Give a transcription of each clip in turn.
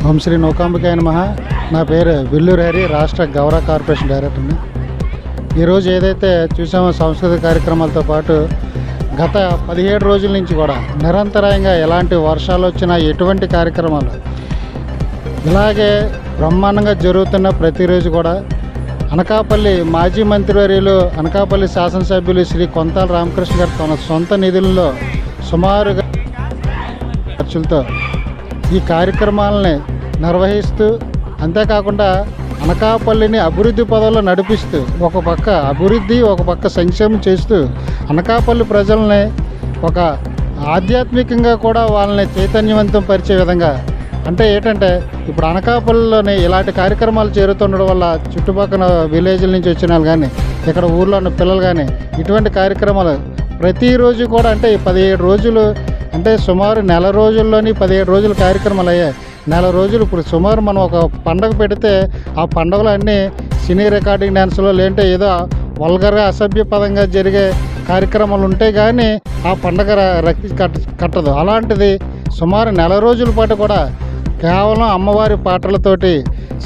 ఓం శ్రీ నౌకాంబికాయ నమః. నా పేరు విల్లూరి హరి, రాష్ట్ర గౌరవ కార్పొరేషన్ డైరెక్టర్ని. ఈరోజు ఏదైతే చూసామో సాంస్కృతిక కార్యక్రమాలతో పాటు గత 17 రోజుల నుంచి కూడా నిరంతరాయంగా ఎలాంటి వర్షాలు వచ్చినా ఎటువంటి కార్యక్రమాలు ఇలాగే బ్రహ్మాండంగా జరుగుతున్న ప్రతిరోజు కూడా అనకాపల్లి మాజీ మంత్రివర్యులు, అనకాపల్లి శాసనసభ్యులు శ్రీ కొంతాల రామకృష్ణ గారు తన సొంత నిధుల్లో సుమారుగా ఖర్చులతో ఈ కార్యక్రమాలని నిర్వహిస్తూ, అంతేకాకుండా అనకాపల్లిని అభివృద్ధి పదంలో నడిపిస్తూ, ఒక పక్క అభివృద్ధి ఒక పక్క సంక్షేమం చేస్తూ అనకాపల్లి ప్రజల్ని ఒక ఆధ్యాత్మికంగా కూడా వాళ్ళని చైతన్యవంతం పరిచే విధంగా, అంటే ఏంటంటే ఇప్పుడు అనకాపల్లిలోని ఇలాంటి కార్యక్రమాలు చేరుతుండడం వల్ల చుట్టుపక్కల విలేజ్ల నుంచి వచ్చిన వాళ్ళు కానీ, ఇక్కడ ఊర్లో ఉన్న పిల్లలు కానీ ఇటువంటి కార్యక్రమాలు ప్రతిరోజు కూడా, అంటే 17 రోజులు అంటే సుమారు నెల రోజుల్లోని 17 రోజుల కార్యక్రమాలు అయ్యాయి. నెల రోజులు ఇప్పుడు సుమారు మనం ఒక పండగ పెడితే ఆ పండుగలు అన్నీ సినీ రికార్డింగ్ డ్యాన్స్లో లేదంటే ఏదో వల్గర్గా అసభ్యపదంగా జరిగే కార్యక్రమాలు ఉంటాయి, కానీ ఆ పండగ రక్తి కట్టదు. అలాంటిది సుమారు నెల రోజుల పాటు కూడా కేవలం అమ్మవారి పాటలతోటి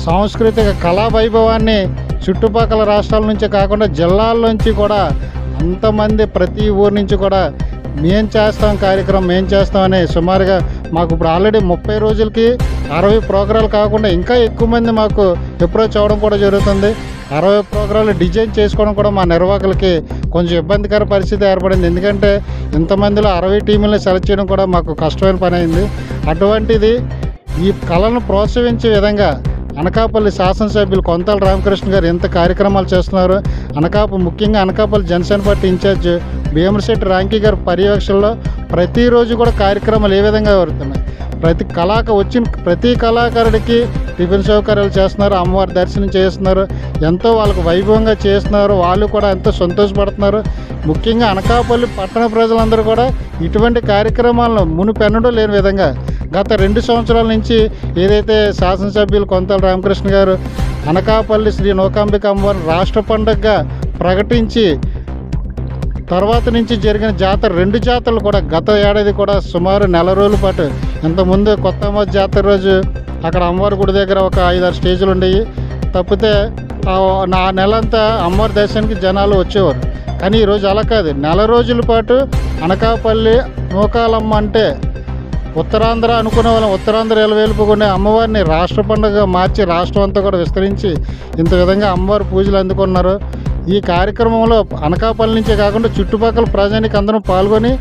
సాంస్కృతిక కళా వైభవాన్ని చుట్టుపక్కల రాష్ట్రాల నుంచే కాకుండా జిల్లాల్లోంచి కూడా అంతమంది ప్రతి ఊరి నుంచి కూడా మేం చేస్తామని సుమారుగా మాకు ఇప్పుడు ఆల్రెడీ 30 రోజులకి 60 ప్రోగ్రాలు కాకుండా ఇంకా ఎక్కువ మంది మాకు అప్రోచ్ అవ్వడం కూడా జరుగుతుంది. 60 ప్రోగ్రాలు డిజైన్ చేసుకోవడం కూడా మా నిర్వాహకులకి కొంచెం ఇబ్బందికర పరిస్థితి ఏర్పడింది. ఎందుకంటే ఇంతమందిలో 60 టీములను సెలెక్ట్ చేయడం కూడా మాకు కష్టమైన పని అయింది. అటువంటిది ఈ కళను ప్రోత్సహించే విధంగా అనకాపల్లి శాసనసభ్యులు కొంతాల రామకృష్ణ గారు ఎంత కార్యక్రమాలు చేస్తున్నారు. ముఖ్యంగా అనకాపల్లి జనసేన పార్టీ ఇన్ఛార్జ్ భీమశెట్టి రాంకీ గారి పర్యవేక్షణలో ప్రతిరోజు కూడా కార్యక్రమాలు ఏ విధంగా జరుగుతున్నాయి. ప్రతి కళాకారుడికి టిఫిన్ సౌకర్యాలు చేస్తున్నారు, అమ్మవారి దర్శనం చేస్తున్నారు, ఎంతో వాళ్ళకు వైభవంగా చేస్తున్నారు. వాళ్ళు కూడా ఎంతో సంతోషపడుతున్నారు. ముఖ్యంగా అనకాపల్లి పట్టణ ప్రజలందరూ కూడా ఇటువంటి కార్యక్రమాలను మునుపెన్నడూ లేని విధంగా గత 2 సంవత్సరాల నుంచి ఏదైతే శాసనసభ్యులు కొంతాల రామకృష్ణ గారు అనకాపల్లి శ్రీ నౌకాంబిక అమ్మవారిని రాష్ట్ర పండుగగా ప్రకటించి తర్వాత నుంచి జరిగిన జాతర 2 జాతరలు కూడా గత ఏడాది కూడా సుమారు నెల రోజుల పాటు, ఇంతకుముందు కొత్త అమ్మవారి జాతర రోజు అక్కడ అమ్మవారి గుడి దగ్గర ఒక 5-6 స్టేజ్లు ఉండేవి. తప్పితే ఆ నెలంతా అమ్మవారి దర్శనానికి జనాలు వచ్చేవారు. కానీ ఈరోజు అలా కాదు. నెల రోజుల పాటు అనకాపల్లి నూకాలమ్మ అంటే ఉత్తరాంధ్ర అనుకునే వాళ్ళం, ఉత్తరాంధ్ర ఎలవేలుపుకునే అమ్మవారిని రాష్ట్ర పండుగగా మార్చి రాష్ట్రం అంతా కూడా విస్తరించి ఇంత విధంగా అమ్మవారి పూజలు అందుకున్నారు. ఈ కార్యక్రమంలో అనకాపల్లి నుంచే కాకుండా చుట్టుపక్కల ప్రజానికి అందరం పాల్గొని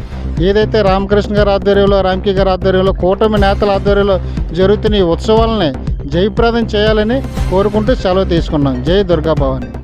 ఏదైతే రామకృష్ణ గారి ఆధ్వర్యంలో, రామ్కీ గారి ఆధ్వర్యంలో, కూటమి నేతల ఆధ్వర్యంలో జరుగుతున్న ఈ ఉత్సవాలని జయప్రదం చేయాలని కోరుకుంటూ సెలవు తీసుకున్నాం. జై దుర్గా భవాని.